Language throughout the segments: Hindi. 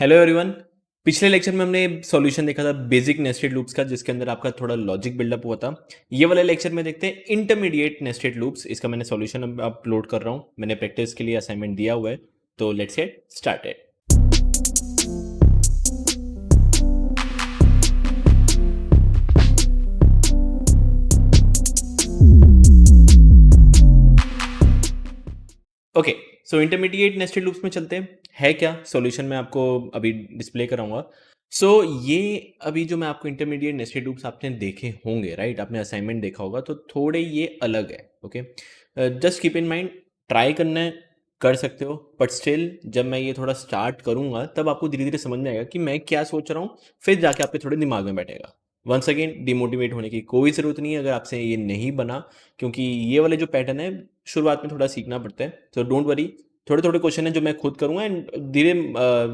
Hello everyone. पिछले लेक्चर में हमने सॉल्यूशन देखा था बेसिक नेस्टेड लूप्स का, जिसके अंदर आपका थोड़ा लॉजिक बिल्डअप हुआ था। ये वाले लेक्चर में देखते हैं इंटरमीडिएट नेस्टेड लूप्स। इसका मैंने सॉल्यूशन अपलोड कर रहा हूँ, मैंने प्रैक्टिस के लिए असाइनमेंट दिया हुआ है। तो let's get started. Okay, so intermediate nested loops में चलते हैं। है क्या सॉल्यूशन मैं आपको अभी डिस्प्ले कराऊंगा। सो ये अभी जो मैं आपको इंटरमीडिएट नेस्टेड लूप्स आपने देखे होंगे, राइट, आपने असाइनमेंट देखा होगा, तो थोड़े ये अलग है। Okay, just keep in mind, try करना है, कर सकते हो, बट स्टिल जब मैं ये थोड़ा स्टार्ट करूंगा तब आपको धीरे धीरे समझ में आएगा कि मैं क्या सोच रहा हूँ, फिर जाके आपके थोड़े दिमाग में बैठेगा। वंस अगेन, डिमोटिवेट होने की कोई ज़रूरत नहीं है अगर आपसे ये नहीं बना, क्योंकि ये वाले जो पैटर्न है शुरुआत में थोड़ा सीखना पड़ता है। तो डोंट वरी, थोड़े थोड़े क्वेश्चन है जो मैं खुद करूँगा एंड धीरे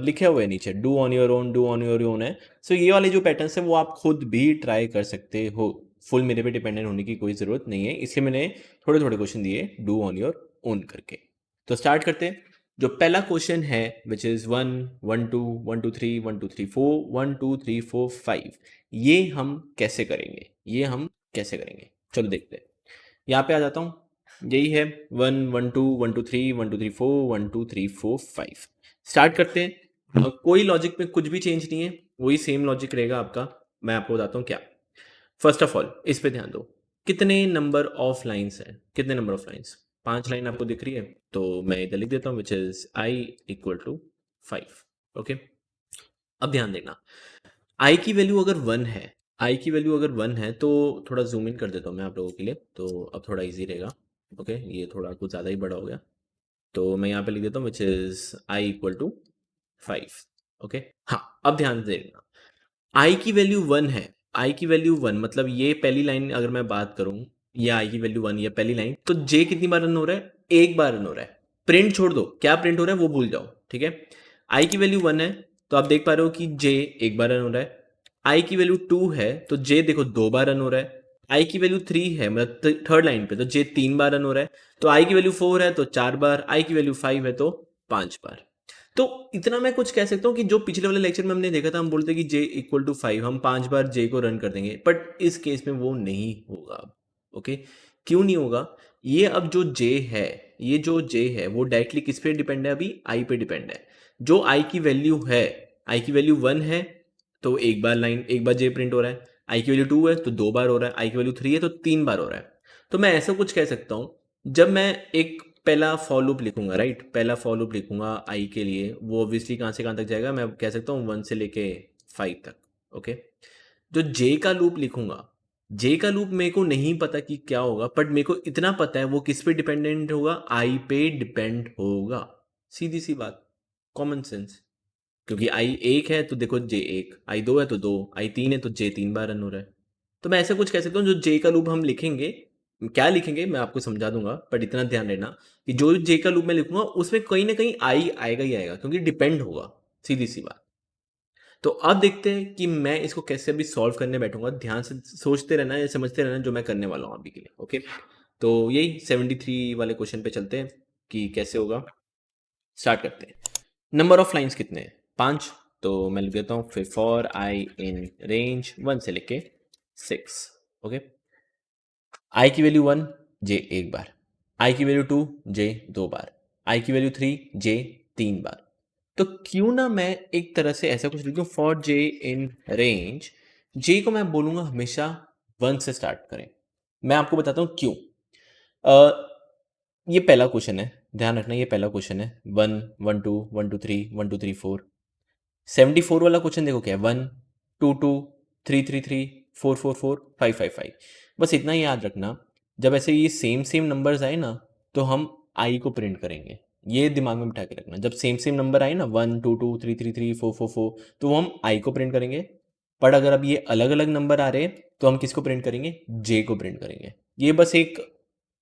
लिखे हुए हैं नीचे, do on your own, do on your own है। सो ये वाले जो पैटर्न्स है वो आप खुद भी ट्राई कर सकते हो। फुल मेरे पे डिपेंडेंट होने की कोई ज़रूरत नहीं है, इसलिए मैंने थोड़े थोड़े क्वेश्चन दिए डू ऑन योर ओन करके। तो स्टार्ट करते हैं। जो पहला क्वेश्चन है विच इज़ 1 1 2 1 2 3 1 2 3 4 1 2 3 4 5, ये हम कैसे करेंगे, ये हम कैसे करेंगे, चलो देखते हैं। यहाँ पे आ जाता हूँ, यही है 1 1 2 1 2 3 1 2 3 4 1 2 3 4 5। स्टार्ट करते हैं। कोई लॉजिक में कुछ भी चेंज नहीं है, वही सेम लॉजिक रहेगा आपका। मैं आपको बताता हूँ क्या। फर्स्ट ऑफ ऑल इस पे ध्यान दो, कितने नंबर ऑफ लाइन्स हैं, कितने नंबर ऑफ लाइन्स, 5 लाइन आपको दिख रही है, तो मैं इधर लिख देता हूँ which is I equal to 5। Okay, अब ध्यान देना, आई की वैल्यू अगर 1 है, आई की वैल्यू अगर 1 है तो थोड़ा जूम इन कर देता हूँ मैं आप लोगों के लिए, तो अब थोड़ा इजी रहेगा। ओके, ये थोड़ा कुछ ज़्यादा ही बड़ा हो गया, तो मैं यहाँ पे लिख देता हूँ which is I equal to 5। Okay, हाँ, अब ध्यान देना, आई की वैल्यू 1 है, आई की वैल्यू 1 मतलब ये पहली लाइन अगर मैं बात करूँ, ये आई की वैल्यू 1, ये पहली लाइन, तो जे कितनी बार रन हो रहा है, एक बार रन हो रहा है। प्रिंट छोड़ दो, क्या प्रिंट हो रहा है वो भूल जाओ, ठीक है। आई की वैल्यू 1 है तो आप देख पा रहे हो कि जे एक बार रन हो रहा है। आई की वैल्यू 2 है तो जे देखो 2 बार रन हो रहा है। आई की वैल्यू 3 है मतलब थर्ड लाइन पे, तो जे 3 बार रन हो रहा है। तो आई की वैल्यू 4 है तो 4 बार, आई की वैल्यू 5 है तो 5 बार। तो इतना मैं कुछ कह सकता हूँ कि जो पिछले वाले लेक्चर में हमने देखा था, हम बोलते कि जे इक्वल टू 5, हम 5 बार जे को रन कर देंगे, बट इस केस में वो नहीं होगा अब। ओके, क्यों नहीं होगा, ये अब जो जे है, ये जो जे है वो डायरेक्टली किस पे डिपेंड है, अभी आई पे डिपेंड है। जो आई की वैल्यू है, आई की वैल्यू 1 है तो एक बार लाइन, एक बार जे प्रिंट हो रहा है। आई की वैल्यू 2 है तो 2 बार हो रहा है। आई की वैल्यू 3 है तो 3 बार हो रहा है। तो मैं ऐसा कुछ कह सकता हूँ, जब मैं एक पहला फॉर लूप लिखूंगा, राइट, पहला फॉर लूप लिखूंगा आई के लिए, वो ऑब्वियसली कहाँ से कहाँ तक जाएगा, मैं कह सकता हूँ 1 से लेके 5 तक। ओके, जो जे का लूप लिखूंगा, जे का लूप मेरे को नहीं पता कि क्या होगा, बट मेरे को इतना पता है वो किस पे डिपेंडेंट होगा, आई पे डिपेंड होगा। सीधी सी बात, कॉमन सेंस। क्योंकि आई एक है तो देखो जे एक, आई दो है तो दो, आई तीन है तो जे 3 बार रन हो रहा है। तो मैं ऐसा कुछ कह सकता हूँ, जो जे का लूप हम लिखेंगे, क्या लिखेंगे मैं आपको समझा दूंगा, बट इतना ध्यान देना कि जो जे का लूप मैं लिखूंगा उसमें कहीं ना कहीं आई आएगा ही आएगा, क्योंकि डिपेंड होगा। सीधी सी बात। तो अब देखते हैं कि मैं इसको कैसे अभी सॉल्व करने बैठूंगा। ध्यान से सोचते रहना या समझते रहना जो मैं करने वाला हूँ अभी के लिए। ओके, तो यही 73 वाले क्वेश्चन पे चलते हैं कि कैसे होगा। स्टार्ट करते हैं। नंबर ऑफ लाइंस कितने हैं, 5, तो मैं लिख देता हूँ फिर फॉर आई इन रेंज 1 से लेके 6। ओके, आई की वैल्यू 1, जे एक बार, आई की वैल्यू 2, जे 2 बार, आई की वैल्यू 3, जे 3 बार। तो क्यों ना मैं एक तरह से ऐसा कुछ लिख दूं, फॉर जे इन रेंज, जे को मैं बोलूंगा हमेशा 1 से स्टार्ट करें। मैं आपको बताता हूँ क्यों। ये पहला क्वेश्चन है, ध्यान रखना, ये पहला क्वेश्चन है 1 1 2 1 2 3 1 2 3 4। 74 वाला क्वेश्चन देखो क्या है, 1 2 2 3 3 3 4 4 4 5 5 5। बस इतना ही याद रखना, जब ऐसे ये सेम सेम नंबर्स आए ना तो हम आई को प्रिंट करेंगे। ये दिमाग में बिठा के रखना, जब सेम सेम नंबर आए ना 1 2 2 3 3 3 4 4 4, तो हम आई को प्रिंट करेंगे। पर अगर अब ये अलग अलग नंबर आ रहे हैं तो हम किसको प्रिंट करेंगे, जे को प्रिंट करेंगे। ये बस एक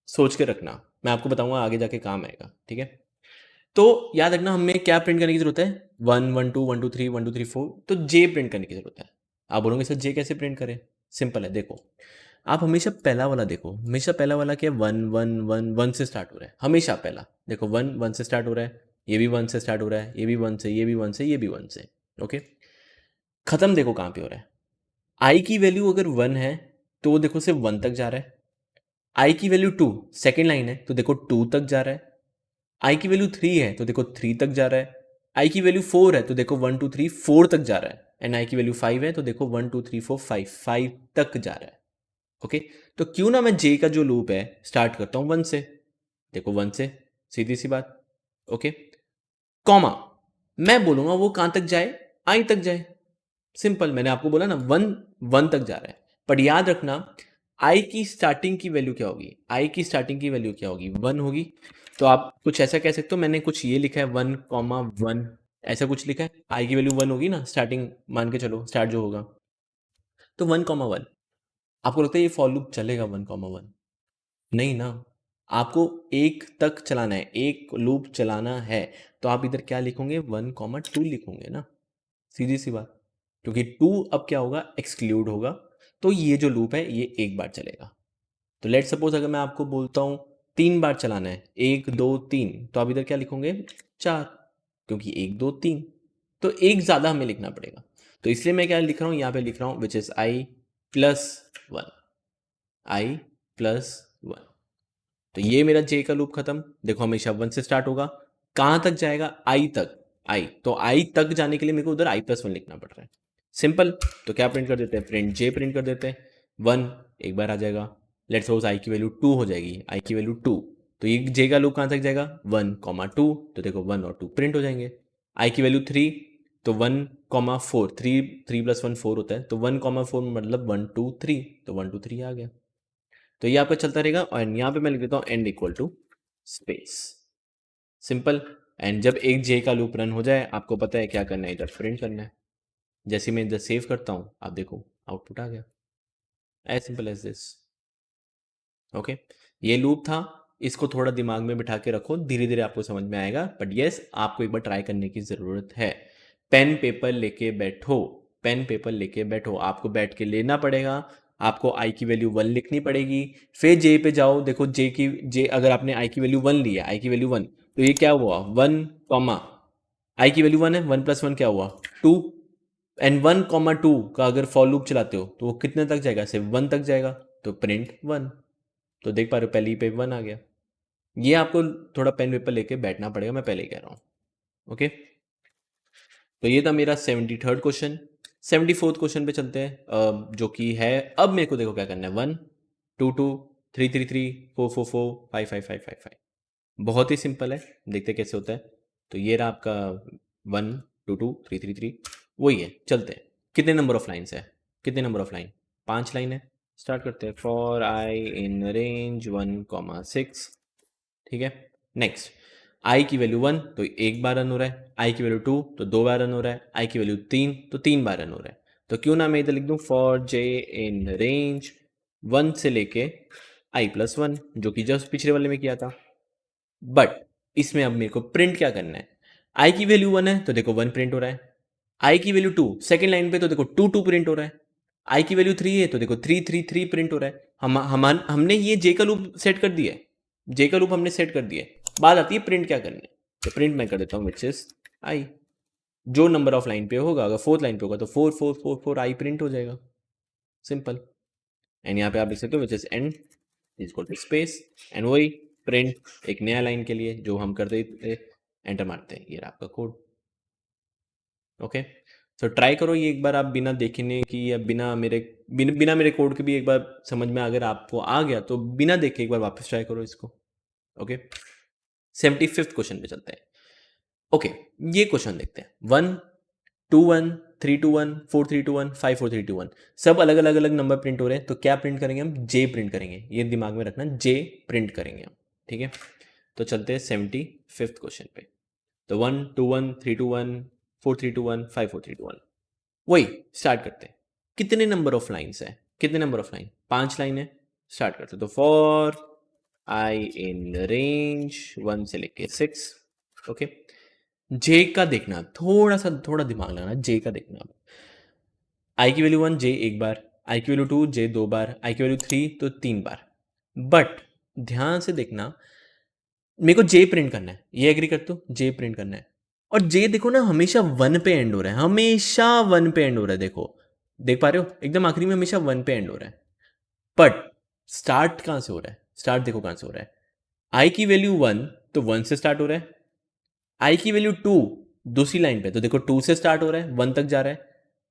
सोच के रखना, मैं आपको बताऊंगा आगे जाके काम आएगा, ठीक है। तो याद रखना, हमें क्या प्रिंट करने की जरूरत है, 1 1 2 1 2 3 1 2 3 4, तो जे प्रिंट करने की जरूरत है। आप बोलोगे सर जे कैसे प्रिंट करें, सिंपल है, देखो आप हमेशा पहला वाला देखो, हमेशा पहला वाला क्या, 1 1 1 1 से स्टार्ट हो रहा है, हमेशा पहला देखो 1 1 से स्टार्ट हो रहा है, ये भी 1 से स्टार्ट हो रहा है, ये भी 1 से, ये भी 1 से, ये भी 1 से। ओके, खत्म देखो कहाँ पे हो रहा है। आई की वैल्यू अगर 1 है तो देखो सिर्फ 1 तक जा रहा है। आई की वैल्यू 2 सेकेंड लाइन है तो देखो 2 तक जा रहा है। आई की वैल्यू 3 है तो देखो 3 तक जा रहा है। आई की वैल्यू 4 है तो देखो 1 2 3 4 तक जा रहा है। एंड आई की वैल्यू 5 है तो देखो 1 2 3 4 5 तक जा रहा है। ओके, तो क्यों ना मैं जे का जो लूप है स्टार्ट करता हूँ 1 से। देखो 1 से, सीधी सी बात। ओके, कॉमा, मैं बोलूंगा वो कहां तक जाए, आई तक जाए। सिंपल, मैंने आपको बोला ना 1 1 तक जा रहा है। बट याद रखना आई की स्टार्टिंग की वैल्यू क्या होगी, आई की स्टार्टिंग की वैल्यू क्या होगी, 1 होगी। तो आप कुछ ऐसा कह सकते हो, मैंने कुछ ये लिखा है 1 कॉमा 1, ऐसा कुछ लिखा है। आई की वैल्यू 1 होगी ना स्टार्टिंग, मान के चलो स्टार्ट जो होगा, तो 1 कॉमा 1। आपको लगता है ये फॉर लूप चलेगा 1 कॉमा 1? नहीं ना, आपको एक तक चलाना है, एक लूप चलाना है। तो आप इधर क्या लिखोगे, 1 कॉमा 2 लिखोगे ना, सीधी सी बात। क्योंकि 2 अब क्या होगा, एक्सक्लूड होगा। तो ये जो लूप है ये एक बार चलेगा। तो लेट सपोज अगर मैं आपको बोलता हूँ 3 बार चलाना है, 1 2 3, तो आप इधर क्या लिखोगे, 4, क्योंकि 1 2 3। तो एक ज़्यादा हमें लिखना पड़ेगा। तो इसलिए मैं क्या लिख रहा हूँ, यहाँ पे लिख रहा हूँ which is I plus 1, I plus 1। तो ये मेरा जे का लूप खत्म। देखो हमेशा 1 से स्टार्ट होगा, कहाँ तक जाएगा, आई तक। आई, तो आई तक जाने के लिए मेरे को उधर आई प्लस 1 लिखना पड़ रहा है। सिंपल। तो क्या प्रिंट कर देते हैं, प्रिंट जे प्रिंट कर देते हैं। 1 एक बार आ जाएगा, लेट सपोज आई की वैल्यू 2 हो जाएगी, आई की वैल्यू 2। तो ये जे का लूप कहाँ तक जाएगा, 1 कॉमा 2। तो देखो 1 और 2 प्रिंट हो जाएंगे। आई की वैल्यू 3, तो 1 कॉमा 4, 3 प्लस 1 4 होता है, तो 1 कॉमा 4 मतलब 1 2 3, तो 1 2 3 आ गया। तो ये आपका चलता रहेगा। और यहाँ पे मैं लिख देता हूँ and equal to space. Simple. And जब एक जे का लूप रन हो जाए, आपको पता है क्या करना है, इधर प्रिंट करना है। जैसे मैं इधर सेव करता हूँ, आप देखो आउटपुट आ गया, as simple as this. Okay, ये लूप था। इसको थोड़ा दिमाग में बिठा के रखो, धीरे धीरे आपको समझ में आएगा। बट यस, आपको एक बार ट्राई करने की ज़रूरत है। पेन पेपर लेके बैठो, पेन पेपर लेके बैठो, आपको बैठ के लेना पड़ेगा। आपको आई की वैल्यू 1 लिखनी पड़ेगी, फिर जे पे जाओ। देखो जे अगर आपने आई की वैल्यू 1 लिया, आई की वैल्यू 1, तो ये क्या हुआ, 1 कॉमा, आई की वैल्यू 1 है, 1 प्लस 1 क्या हुआ, 2। एंड 1 कॉमा 2 का अगर फॉर लूप चलाते हो तो वो कितने तक जाएगा, सिर्फ 1 तक जाएगा। तो प्रिंट 1। तो देख पा रहे हो, पहले ही पे 1 आ गया। ये आपको थोड़ा पेन पेपर लेके बैठना पड़ेगा, मैं पहले ही कह रहा हूँ। ओके, तो ये था मेरा 73rd क्वेश्चन। 74th क्वेश्चन पे चलते हैं, जो कि है, अब मेरे को देखो क्या करना है, 1 2 2 3 3 3 4 4 4 5 5 5 5 5। बहुत ही सिंपल है, देखते कैसे होता है। तो ये रहा आपका 1 2 2 3 3 3, वही है। चलते हैं, कितने नंबर ऑफ लाइन्स है, कितने नंबर ऑफ लाइन, 5 लाइन है। स्टार्ट करते हैं, for I in range 1 comma 6। ठीक है, नेक्स्ट। आई की वैल्यू 1 तो एक बार रन हो रहा है, आई की वैल्यू 2 तो 2 बार रन हो रहा है, आई की वैल्यू 3 तो 3 बार रन हो रहा है। तो क्यों ना मैं इधर लिख दूं, फॉर जे इन रेंज 1 से लेके आई प्लस 1, जो कि जस्ट पिछले वाले में किया था। बट इसमें अब मेरे को प्रिंट क्या करना है, आई की वैल्यू 1 है तो देखो 1 प्रिंट हो रहा है। आई की वैल्यू 2 सेकेंड लाइन पे तो देखो 2 2 प्रिंट हो रहा है। आई की वैल्यू 3 है तो देखो 3 3 3 प्रिंट हो रहा है। हमने ये जे का लूप सेट कर दिया है, जे का लूप हमने सेट कर दिया है। बात आती है प्रिंट क्या करनी है। तो प्रिंट मैं कर देता हूँ विच इज आई। जो नंबर ऑफ लाइन पे होगा, अगर 4th लाइन पे होगा तो 4 4 4 4 आई प्रिंट हो जाएगा। सिंपल। एंड यहाँ पे आप लिख सकते हो which is end is equal to space, and वही प्रिंट एक नया लाइन के लिए जो हम करते थे, एंटर मारते हैं, ये रहा आपका कोड। ओके, तो ट्राई करो ये एक बार आप, बिना देखने की या बिना मेरे कोड के भी एक बार समझ में अगर आपको आ गया तो बिना देखे एक बार वापस ट्राई करो इसको। ओके, 75th क्वेश्चन पे चलते हैं। ओके, ये क्वेश्चन देखते हैं, 1 2 1 3 2 1 4 3 2 1 5 4 3 2 1, सब अलग अलग अलग नंबर प्रिंट हो रहे हैं। तो क्या प्रिंट करेंगे हम, जे प्रिंट करेंगे, ये दिमाग में रखना, जे प्रिंट करेंगे हम। ठीक है, तो चलते हैं 75th क्वेश्चन पे। तो 1 2 1 3 2 1 4 3 2 1 5 4 3 2 1, वही स्टार्ट करते हैं। कितने नंबर ऑफ लाइन्स है, कितने नंबर ऑफ लाइन, 5 लाइन है। स्टार्ट करते हैं, तो फॉर आई इन रेंज 1 से लेके 6। ओके, जे का देखना, थोड़ा दिमाग लगाना, जे का देखना। आई की वैल्यू 1 जे एक बार, आई की वैल्यू 2 जे 2 बार, आई की वैल्यू 3 तो 3 बार। बट ध्यान से देखना, मेरे को जे प्रिंट करना है, ये एग्री करते हो, जे प्रिंट करना है। और जे देखो ना हमेशा 1 पे एंड हो रहा है, हमेशा 1 पे एंड हो रहा है, देखो देख पा रहे हो एकदम आखिरी में हमेशा 1 पे एंड हो रहा है। बट स्टार्ट कहाँ से हो रहा है, स्टार्ट देखो कहाँ से हो रहा है, आई की वैल्यू 1 तो 1 से स्टार्ट हो रहा है, आई की वैल्यू 2 दूसरी लाइन पे तो देखो 2 से स्टार्ट हो रहा है 1 तक जा रहा है,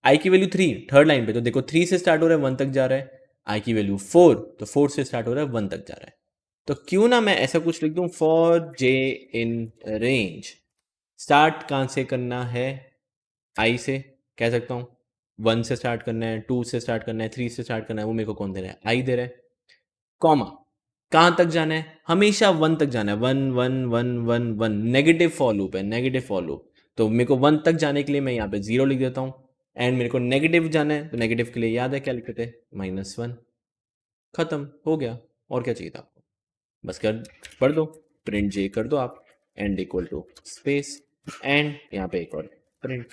आई की वैल्यू 3 थर्ड लाइन पे तो देखो 3 से स्टार्ट हो रहा है 1 तक जा रहा है, आई की वैल्यू 4 तो 4 से स्टार्ट हो रहा है 1 तक जा रहा है। तो क्यों ना मैं ऐसा कुछ लिख दूं, for J in range start कहाँ से करना है, आई से कह सकता हूँ, 1 से स्टार्ट करना है, 2 से स्टार्ट करना है, 3 से स्टार्ट करना है, वो मेरे को कौन दे रहा है, आई दे रहा है। कॉमा कहाँ तक जाना है, हमेशा 1 तक जाना है, 1 1 1 1 1, नेगेटिव फॉर लूप है, नेगेटिव फॉर लूप, तो मेरे को 1 तक जाने के लिए मैं यहाँ पे 0 लिख देता हूँ, एंड मेरे को नेगेटिव जाना है तो नेगेटिव के लिए याद है क्या लिखते थे, -1, खत्म हो गया। और क्या चाहिए था आपको, बस कर पढ़ दो, प्रिंट जे कर दो आप, end equal to space and यहाँ पे एक और प्रिंट,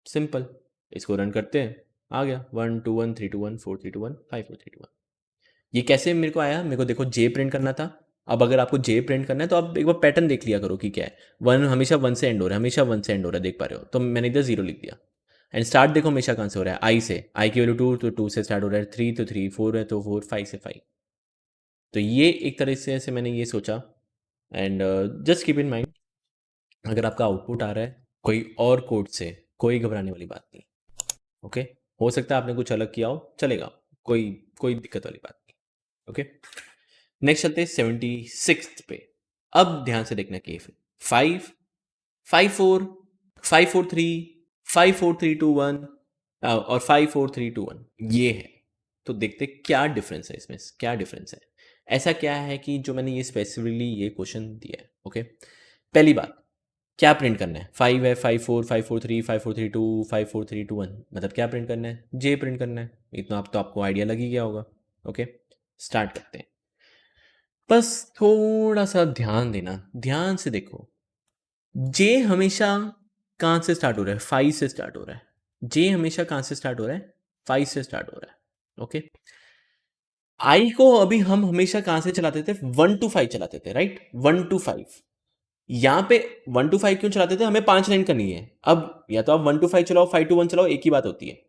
सिंपल। इसको रन करते हैं, आ गया 1 2 1 3 2 1 4 3 2 1 5 4 3 2 1। ये कैसे मेरे को आया, मेरे को देखो जे प्रिंट करना था। अब अगर आपको जे प्रिंट करना है तो आप एक बार पैटर्न देख लिया करो कि क्या है, 1 हमेशा 1 से एंड हो रहा है, हमेशा 1 से एंड हो रहा है, देख पा रहे हो, तो मैंने इधर 0 लिख दिया। एंड स्टार्ट देखो हमेशा कहाँ से हो रहा है, आई से, आई की वैल्यू 2 तो 2 से स्टार्ट हो रहा है, 3 तो 3, 4 है तो 4, 5 से 5। तो ये एक तरह से मैंने ये सोचा। And just keep in mind, अगर आपका आउटपुट आ रहा है कोई और कोड से, कोई घबराने वाली बात नहीं, ओके। हो सकता है आपने कुछ अलग किया हो, चलेगा, कोई कोई दिक्कत वाली बात नहीं, ओके। नेक्स्ट चलते हैं 76 पे। अब ध्यान से देखना कि 5 5 4 5 4 3 5 4 3 2 1 और 5 4 3 2 1 ये है। तो देखते क्या डिफरेंस है इसमें, क्या डिफरेंस है, ऐसा क्या है कि जो मैंने ये स्पेसिफिकली ये क्वेश्चन दिया है, ओके। पहली बात, क्या प्रिंट करना है, 5 है, 5 4 5 4 3 5 4 3 2 5 4 3 2 1, मतलब क्या प्रिंट करना है, जे प्रिंट करना है। इतना आप तो आपको आइडिया लग ही गया होगा, ओके। स्टार्ट करते हैं, बस थोड़ा सा ध्यान देना, ध्यान से देखो, जे हमेशा कहाँ से स्टार्ट हो रहा है, 5 से स्टार्ट हो रहा है, जे हमेशा कहाँ से स्टार्ट हो रहा है, 5 से स्टार्ट हो रहा है, ओके। आई को अभी हम हमेशा कहाँ से चलाते थे, 1 to 5 चलाते थे, राइट, 1 to 5। यहाँ पे 1 to 5 क्यों चलाते थे, हमें 5 लाइन करनी है। अब या तो आप 1 to 5 चलाओ, 5 to 1 चलाओ, एक ही बात होती है।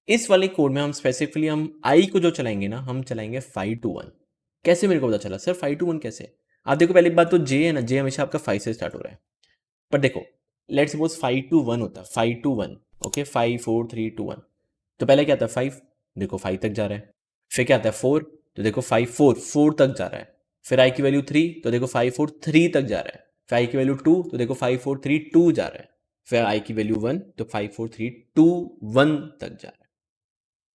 इस वाले कोड में हम स्पेसिफिकली हम आई को जो चलाएंगे ना, हम चलाएंगे 5 to 1। कैसे, मेरे को पता चला सर 5 to 1 कैसे, आप देखो पहली बात तो जे है ना, जे हमेशा आपका 5 से स्टार्ट हो रहा है। पर देखो लेट्स सपोज 5 to 1 होता है, 5 to 1, ओके, 5 4 3 2 1, तो पहले क्या आता है 5, देखो 5 तक जा रहा है। फिर क्या आता है 4, तो देखो 5 4 4 तक जा रहा है। फिर आई की वैल्यू 3, तो देखो 5 4 3 तक जा रहा है। फिर आई की वैल्यू 2, तो देखो 5 4 3 2 जा रहा है। फिर आई की वैल्यू 1, तो 5 4 3 2 1 तक जा रहा है।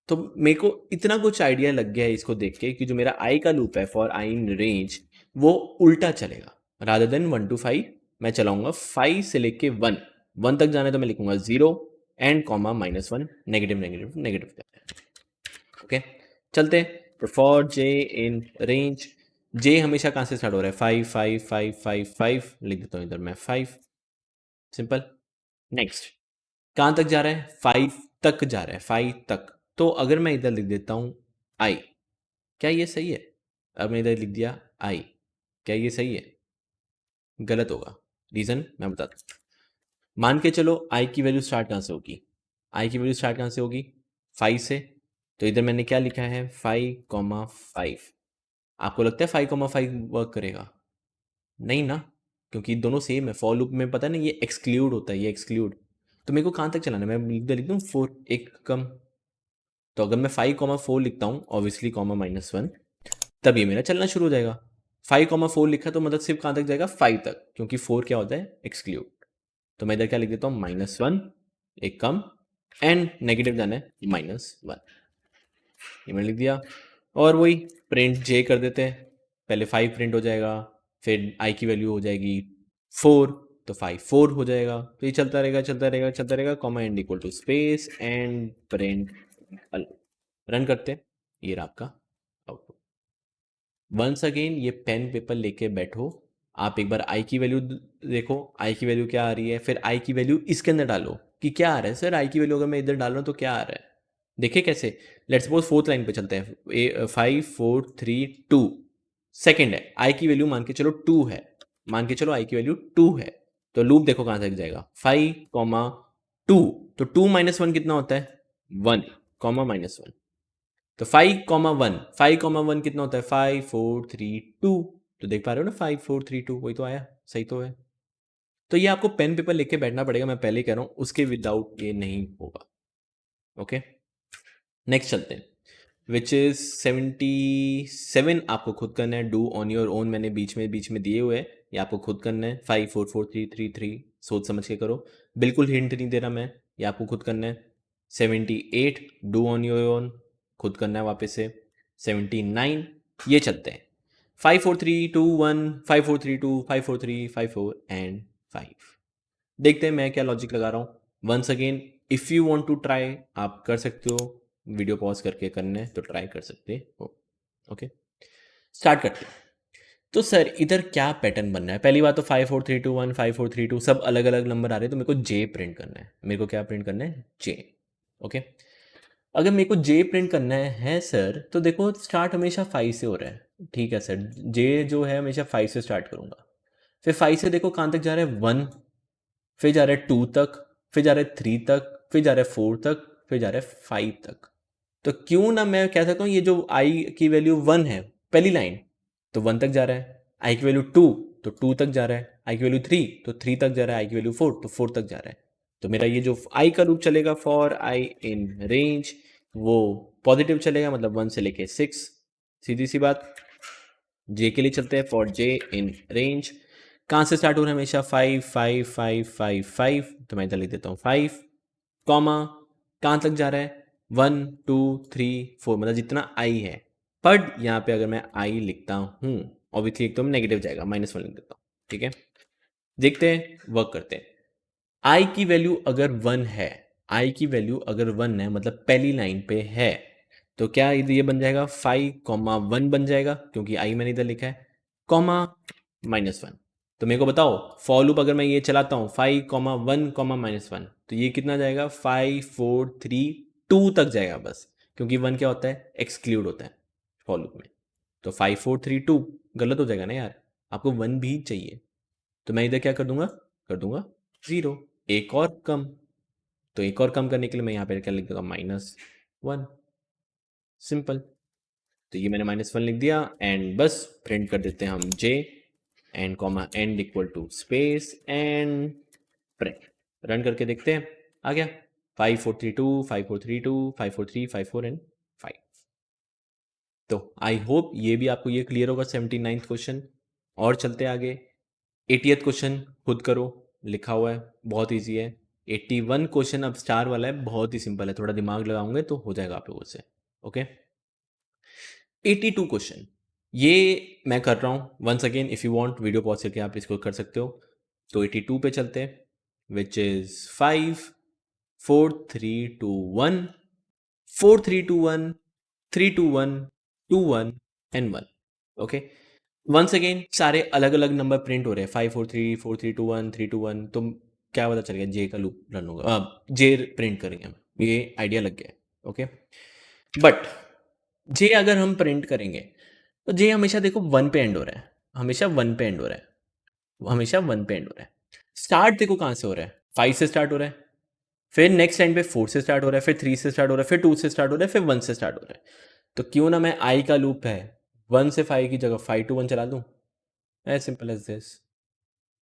तो मेरे को इतना कुछ आइडिया लग गया है इसको देख के कि जो मेरा आई का लूप है फॉर आई इन रेंज, वो उल्टा चलेगा। रादर देन 1 to 5 मैं चलाऊंगा 5 से लेके 1, 1 तक जाना है तो मैं लिखूंगा 0 and comma -1, negative negative negative करते हैं, ओके। चलते हैं, फॉर जे इन रेंज, जे हमेशा कहाँ से स्टार्ट हो रहा है, 5 5 5 5 5, लिख देता हूँ इधर मैं 5, सिंपल। नेक्स्ट, कहाँ तक जा रहा है, 5 तक जा रहा है, 5 तक। तो अगर मैं इधर लिख देता हूँ आई, क्या ये सही है, अब मैं इधर लिख दिया आई, क्या ये सही है, गलत होगा। रीज़न मैं बताता हूँ, मान के चलो आई की वैल्यू स्टार्ट कहाँ से होगी, आई की वैल्यू स्टार्ट कहाँ से होगी, 5 से। तो इधर मैंने क्या लिखा है, 5,5। आपको लगता है 5,5 वर्क करेगा, नहीं ना, क्योंकि दोनों सेम है। फॉर लूप में पता है ना, ये एक्सक्लूड होता है, ये एक्सक्लूड। तो मेरे को कहाँ तक चलाना है, मैं इधर लिख दूँ 4, एक कम। तो अगर मैं 5,4 लिखता हूँ ऑब्वियसली कॉमा -1, तब ये मेरा चलना शुरू हो जाएगा। 5,4 लिखा तो मतलब सिर्फ कहाँ तक जाएगा, 5 तक, क्योंकि 4 क्या होता है, एक्सक्लूड। तो मैं इधर क्या लिख देता हूँ, -1, एक कम, एंड नेगेटिव जाना है -1, ये मैंने लिख दिया। और वही प्रिंट जे कर देते हैं, पहले 5 प्रिंट हो जाएगा, फिर आई की वैल्यू हो जाएगी 4, तो 5 4 हो जाएगा। तो ये चलता रहेगा चलता रहेगा चलता रहेगा, comma end equal to space and print. Run करते हैं, ये रहा आपका आउटपुट। वंस अगेन ये पेन पेपर लेके बैठो, आप एक बार आई की वैल्यू देखो, आई की वैल्यू क्या आ रही है, फिर आई की वैल्यू इसके अंदर डालो कि क्या आ रहा है सर, आई की वैल्यू अगर मैं इधर डाल रहा हूँ तो क्या आ रहा है। देखिए कैसे, लेट्स सपोज 4th लाइन पे चलते हैं, 5 4 3 2, सेकेंड है, आई की वैल्यू मान के चलो 2 है, मान के चलो आई की वैल्यू 2 है, तो लूप देखो कहाँ तक जाएगा, 5, 2, तो 2 - 1 कितना होता है, 1, -1, तो 5, 1 कितना होता है, 5, 4, 3, 2, तो देख पा रहे हो ना, 5, 4, 3, 2, वही तो आया, सही तो है। तो ये आपको पेन पेपर लेके बैठना पड़ेगा, मैं पहले ही कह रहा हूँ, उसके विदाउट ये नहीं होगा। ओके, नेक्स्ट चलते हैं, विच इज 77, आपको खुद करना है, डू ऑन योर ओन, मैंने बीच में दिए हुए हैं, ये आपको खुद करना है, 5, 4, 4, 3, 3, 3, सोच समझ के करो, बिल्कुल हिंट नहीं दे रहा मैं, ये आपको खुद करना है। 78, डू ऑन योर ओन, खुद करना है वापस से। 79, ये चलते हैं, 5, 4, 3, 2, 1, 5, 4, 3, 2, 5, 4, 3, 5, 4 एंड 5। देखते हैं मैं क्या लॉजिक लगा रहा हूँ। Once again, if you want to try, आप कर सकते हो, वीडियो पॉज करके करना है तो ट्राई कर सकते हो। ओके, स्टार्ट करते हैं। तो सर इधर क्या पैटर्न बन रहा है, पहली बात तो 5, 4, 3, 2, 1, 5, 4, 3, 2 सब अलग अलग नंबर आ रहे हैं, तो मेरे को जे प्रिंट करना है, मेरे को क्या प्रिंट करना है, जे। ओके, अगर मेरे को जे प्रिंट करना है सर, तो देखो स्टार्ट हमेशा 5 से हो रहा है, ठीक है सर, जे जो है हमेशा 5 से स्टार्ट करूंगा, फिर 5 से देखो कहाँ तक जा रहा है, 1, फिर जा रहा है 2 तक, फिर जा रहा है 3 तक, फिर जा रहा है 4 तक, फिर जा रहा है 5 तक। तो क्यों ना मैं कह सकता हूँ ये जो आई की वैल्यू 1 है, पहली लाइन, तो 1 तक जा रहा है, आई की वैल्यू 2 तो 2 तक जा रहा है, आई की वैल्यू 3 तो 3 तक जा रहा है, आई की वैल्यू 4 तो 4 तक जा रहा है। तो मेरा ये जो आई का लूप चलेगा फॉर आई इन रेंज, वो पॉजिटिव चलेगा, मतलब 1 से लेके 6, सीधी सी बात। जे के लिए चलते हैं, फॉर जे इन रेंज, कहाँ से स्टार्ट हो रहा है, हमेशा 5, 5, 5, 5, 5, तो मैं इधर लिख देता हूँ 5, कॉमा, कहाँ तक जा रहा है, 1, 2, 3, 4, मतलब जितना आई है। बट यहाँ पे अगर मैं आई लिखता हूँ, ऑब्वियसली एक तो नेगेटिव जाएगा, -1 लिख देता हूँ, ठीक है। देखते हैं, वर्क करते हैं। आई की वैल्यू अगर 1 है, आई की वैल्यू अगर 1 है, मतलब पहली लाइन पे है, तो क्या ये बन जाएगा 5, 1 बन जाएगा, क्योंकि आई मैंने इधर लिखा है, कॉमा -1। तो मेरे को बताओ, फॉर लूप अगर मैं ये चलाता हूँ 5, 1, -1, तो ये कितना जाएगा, 5, 4, 3, 2 तक जाएगा बस, क्योंकि 1 क्या होता है, एक्सक्लूड होता है फॉर लूप में। तो 5, 4, 3, 2 गलत हो जाएगा ना यार, आपको 1 भी चाहिए, तो मैं इधर क्या कर दूंगा 0, एक और कम, तो एक और कम करने के लिए मैं यहाँ पे क्या लिख दूंगा, -1, सिंपल। तो ये मैंने -1 लिख दिया, एंड बस प्रिंट कर देते हैं हम j and comma end equal to space and print. Run करके देखते हैं, आ गया 5, 4, 3, 2, 5, 4, 3, 2, 5, 4, 3, 5, 4 एंड 5। तो आई होप ये भी आपको ये क्लियर होगा 79th क्वेश्चन। और चलते आगे, 80th क्वेश्चन खुद करो, लिखा हुआ है, बहुत इजी है। 81 क्वेश्चन अब स्टार वाला है, बहुत ही सिंपल है, थोड़ा दिमाग लगाओगे तो हो जाएगा आप लोगों से। ओके, 82 क्वेश्चन ये मैं कर रहा हूँ, once again if you want video pause करके आप इसको कर सकते हो। तो 82 पे चलते हैं, which is 5, 4, 3, 2, 1, 4, 3, 2, 1, 3, 2, 1, 2, 1 and 1। Okay, once again सारे अलग अलग नंबर प्रिंट हो रहे हैं, 5, 4, 3, 4, 3, 2, 1, 3, 2, 1, तो क्या पता चल गया, जे का लूप रन होगा, जे प्रिंट करेंगे हम, ये आइडिया लग गया है। ओके, बट जे अगर हम प्रिंट करेंगे, तो जे हमेशा देखो 1 पे एंड हो रहा है, हमेशा 1 पे एंड हो रहा है, हमेशा 1 पे एंड हो रहा है। स्टार्ट देखो कहाँ से हो रहा है, 5 से स्टार्ट हो रहा है, फिर नेक्स्ट टाइम पे 4 से स्टार्ट हो रहा है, फिर 3 से स्टार्ट हो रहा है, फिर 2 से स्टार्ट हो रहा है, फिर 1 से स्टार्ट हो रहा है। तो क्यों ना मैं आई का लूप है 1 से 5 की जगह 5 to 1 चला दूँ, एज सिंपल एज दिस।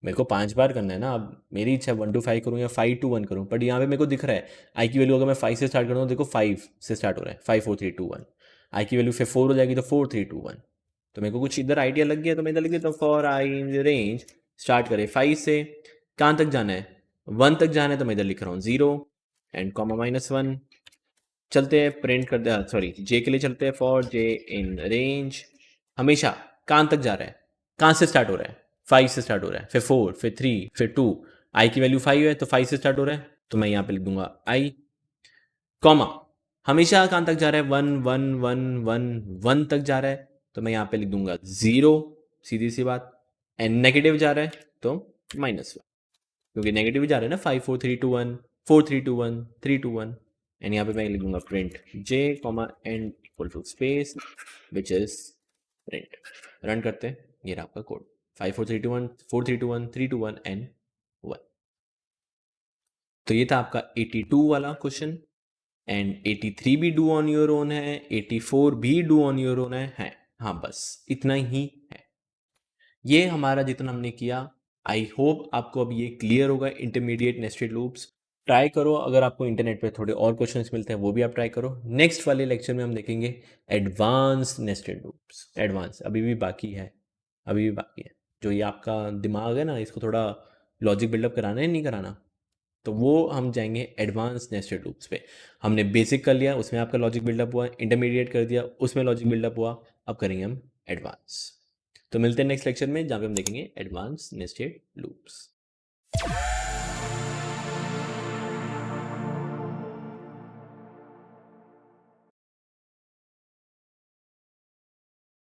मेरे को 5 बार करना है ना, अब मेरी इच्छा है 1 to 5 करूँ या 5 to 1 करूँ, बट यहाँ पे मेरे को दिख रहा है आई की वैल्यू अगर मैं 5 से स्टार्ट करता हूँ, देखो 5 से स्टार्ट हो रहा है, 5, 4, 3, 2, 1, आई की वैल्यू फिर 4 हो जाएगी तो 4, 3, 2, 1। तो मेरे को कुछ इधर आइडिया लग गया, तो मैं इधर लिख देता हूँ, for I in range, start करें 5 से, कहाँ तक जाना है, 1 तक जाना है, तो मैं इधर लिख रहा हूँ 0 एंड कॉमा -1। चलते हैं, प्रिंट कर दे, सॉरी जे के लिए चलते हैं, फॉर जे इन रेंज, हमेशा कहाँ तक जा रहा है, कहाँ से स्टार्ट हो रहा है, 5 से स्टार्ट हो रहा है, फिर 4, फिर 3, फिर 2, आई की वैल्यू 5 है तो 5 से स्टार्ट हो रहा है, तो मैं यहाँ पे लिख दूंगा आई, कॉमा, हमेशा कहाँ तक जा रहा है, 1, 1, 1, 1 तक जा रहा है, तो मैं यहाँ पे लिख दूंगा 0, सीधी सी बात। एंड नेगेटिव जा रहा है तो -1, क्योंकि नेगेटिव जा रहा है ना, 5, 4, 3, 2, 1, 4, 3, 2, 1, 3, 2, 1। एंड यहाँ पे मैं लिख दूंगा print j comma end equal to space which is print. Run करते हैं, ये रहा आपका कोड, 5, 4, 3, 2, 1, 4, 3, 2, 1, 3, 2, 1 एंड तो ये था आपका 82 वाला क्वेश्चन एंड 83 भी डू ऑन योर ओन है, 84 भी डू ऑन योर ओन है। हाँ, बस इतना ही है। ये हमारा जितना हमने किया, आई होप आपको अब ये क्लियर होगा इंटरमीडिएट नेस्टेड लूप्स। ट्राई करो, अगर आपको इंटरनेट पे थोड़े और क्वेश्चंस मिलते हैं वो भी आप ट्राई करो। नेक्स्ट वाले लेक्चर में हम देखेंगे एडवांस नेस्टेड लूप्स। एडवांस अभी भी बाकी है, अभी भी बाकी है। जो ये आपका दिमाग है ना, इसको थोड़ा लॉजिक बिल्डअप कराना है, नहीं कराना, तो वो हम जाएंगे एडवांस नेस्टेड लूप्स पे। हमने बेसिक कर लिया, उसमें आपका लॉजिक बिल्डअप हुआ, इंटरमीडिएट कर दिया, उसमें लॉजिक बिल्डअप हुआ, अब करेंगे हम एडवांस। तो मिलते हैं नेक्स्ट लेक्चर में, जहाँ पे हम देखेंगे एडवांस नेस्टेड लूप्स।